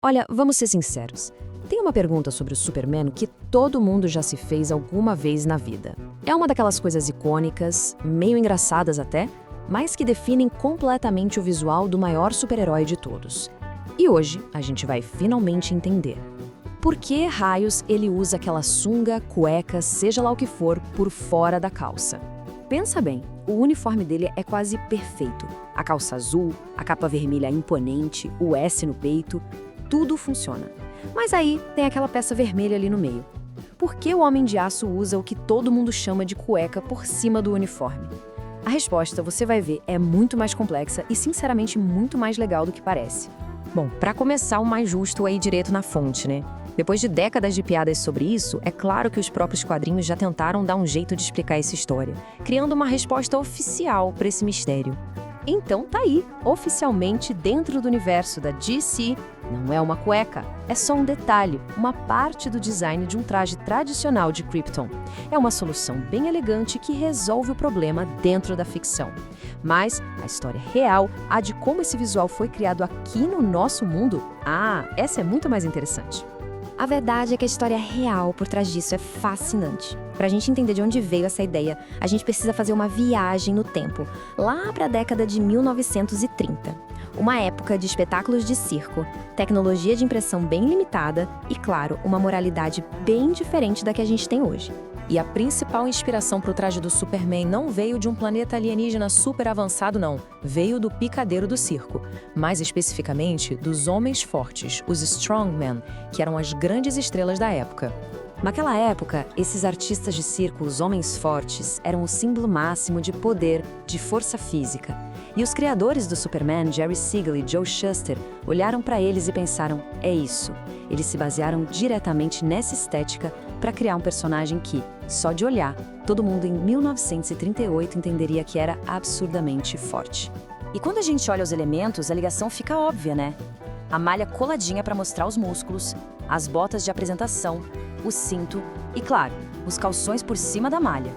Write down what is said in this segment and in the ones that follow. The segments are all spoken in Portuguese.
Olha, vamos ser sinceros. Tem uma pergunta sobre o Superman que todo mundo já se fez alguma vez na vida. É uma daquelas coisas icônicas, meio engraçadas até, mas que definem completamente o visual do maior super-herói de todos. E hoje a gente vai finalmente entender. Por que raios ele usa aquela sunga, cueca, seja lá o que for, por fora da calça? Pensa bem, o uniforme dele é quase perfeito. A calça azul, a capa vermelha imponente, o S no peito, tudo funciona. Mas aí tem aquela peça vermelha ali no meio. Por que o Homem de Aço usa o que todo mundo chama de cueca por cima do uniforme? A resposta, você vai ver, é muito mais complexa e, sinceramente, muito mais legal do que parece. Bom, para começar, o mais justo é ir direto na fonte, né? Depois de décadas de piadas sobre isso, é claro que os próprios quadrinhos já tentaram dar um jeito de explicar essa história, criando uma resposta oficial para esse mistério. Então tá aí, oficialmente dentro do universo da DC, não é uma cueca, é só um detalhe, uma parte do design de um traje tradicional de Krypton. É uma solução bem elegante que resolve o problema dentro da ficção. Mas a história real, a de como esse visual foi criado aqui no nosso mundo, essa é muito mais interessante. A verdade é que a história real por trás disso é fascinante. Para a gente entender de onde veio essa ideia, a gente precisa fazer uma viagem no tempo, lá para a década de 1930. Uma época de espetáculos de circo, tecnologia de impressão bem limitada e, claro, uma moralidade bem diferente da que a gente tem hoje. E a principal inspiração para o traje do Superman não veio de um planeta alienígena super avançado, não. Veio do picadeiro do circo. Mais especificamente, dos homens fortes, os strongmen, que eram as grandes estrelas da época. Naquela época, esses artistas de circo, os homens fortes, eram o símbolo máximo de poder, de força física. E os criadores do Superman, Jerry Siegel e Joe Shuster, olharam para eles e pensaram, é isso. Eles se basearam diretamente nessa estética para criar um personagem que, só de olhar, todo mundo em 1938 entenderia que era absurdamente forte. E quando a gente olha os elementos, a ligação fica óbvia, né? A malha coladinha para mostrar os músculos, as botas de apresentação, o cinto e, claro, os calções por cima da malha.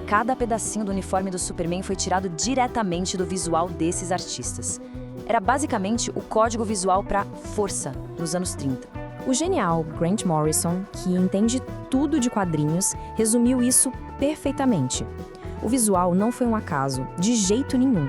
Cada pedacinho do uniforme do Superman foi tirado diretamente do visual desses artistas. Era basicamente o código visual para força nos anos 30. O genial Grant Morrison, que entende tudo de quadrinhos, resumiu isso perfeitamente. O visual não foi um acaso, de jeito nenhum.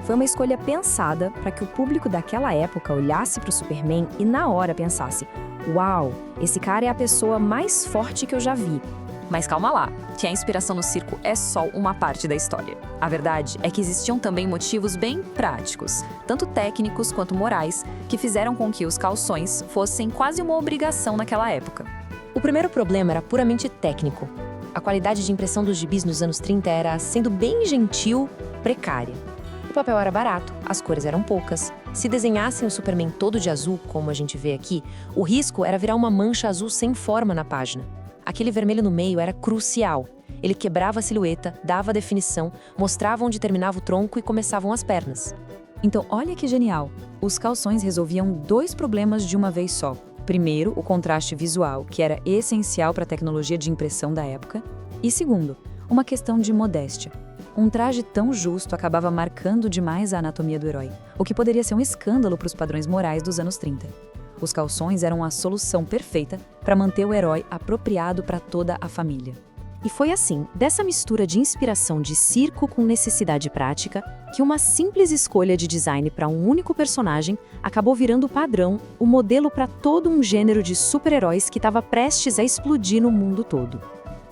Foi uma escolha pensada para que o público daquela época olhasse para o Superman e na hora pensasse: uau, esse cara é a pessoa mais forte que eu já vi. Mas calma lá, que a inspiração no circo é só uma parte da história. A verdade é que existiam também motivos bem práticos, tanto técnicos quanto morais, que fizeram com que os calções fossem quase uma obrigação naquela época. O primeiro problema era puramente técnico. A qualidade de impressão dos gibis nos anos 30 era, sendo bem gentil, precária. O papel era barato, as cores eram poucas. Se desenhassem o Superman todo de azul, como a gente vê aqui, o risco era virar uma mancha azul sem forma na página. Aquele vermelho no meio era crucial. Ele quebrava a silhueta, dava a definição, mostrava onde terminava o tronco e começavam as pernas. Então, olha que genial! Os calções resolviam dois problemas de uma vez só. Primeiro, o contraste visual, que era essencial para a tecnologia de impressão da época. E segundo, uma questão de modéstia. Um traje tão justo acabava marcando demais a anatomia do herói, o que poderia ser um escândalo para os padrões morais dos anos 30. Os calções eram a solução perfeita para manter o herói apropriado para toda a família. E foi assim, dessa mistura de inspiração de circo com necessidade prática, que uma simples escolha de design para um único personagem acabou virando o padrão, o modelo para todo um gênero de super-heróis que estava prestes a explodir no mundo todo.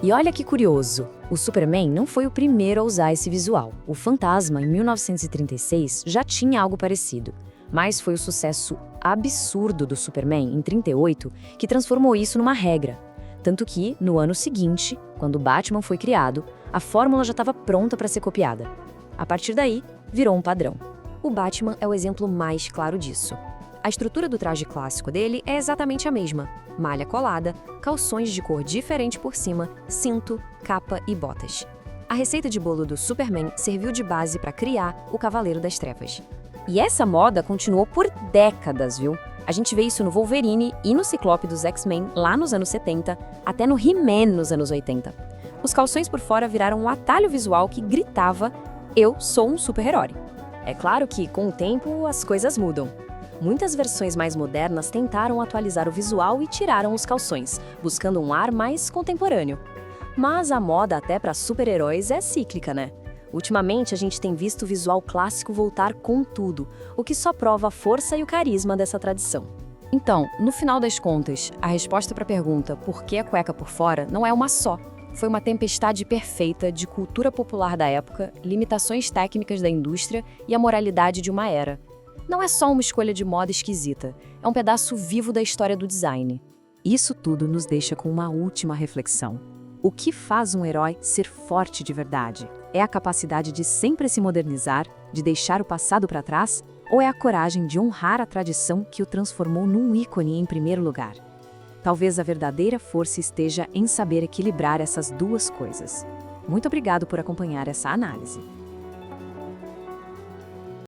E olha que curioso, o Superman não foi o primeiro a usar esse visual. O Fantasma, em 1936, já tinha algo parecido. Mas foi o sucesso absurdo do Superman, em 38, que transformou isso numa regra. Tanto que, no ano seguinte, quando o Batman foi criado, a fórmula já estava pronta para ser copiada. A partir daí, virou um padrão. O Batman é o exemplo mais claro disso. A estrutura do traje clássico dele é exatamente a mesma. Malha colada, calções de cor diferente por cima, cinto, capa e botas. A receita de bolo do Superman serviu de base para criar o Cavaleiro das Trevas. E essa moda continuou por décadas, viu? A gente vê isso no Wolverine e no Ciclope dos X-Men lá nos anos 70, até no He-Man nos anos 80. Os calções por fora viraram um atalho visual que gritava: eu sou um super-herói. É claro que, com o tempo, as coisas mudam. Muitas versões mais modernas tentaram atualizar o visual e tiraram os calções, buscando um ar mais contemporâneo. Mas a moda até para super-heróis é cíclica, né? Ultimamente a gente tem visto o visual clássico voltar com tudo, o que só prova a força e o carisma dessa tradição. Então, no final das contas, a resposta para a pergunta por que a cueca por fora não é uma só. Foi uma tempestade perfeita de cultura popular da época, limitações técnicas da indústria e a moralidade de uma era. Não é só uma escolha de moda esquisita, é um pedaço vivo da história do design. Isso tudo nos deixa com uma última reflexão. O que faz um herói ser forte de verdade? É a capacidade de sempre se modernizar, de deixar o passado para trás? Ou é a coragem de honrar a tradição que o transformou num ícone em primeiro lugar? Talvez a verdadeira força esteja em saber equilibrar essas duas coisas. Muito obrigado por acompanhar essa análise.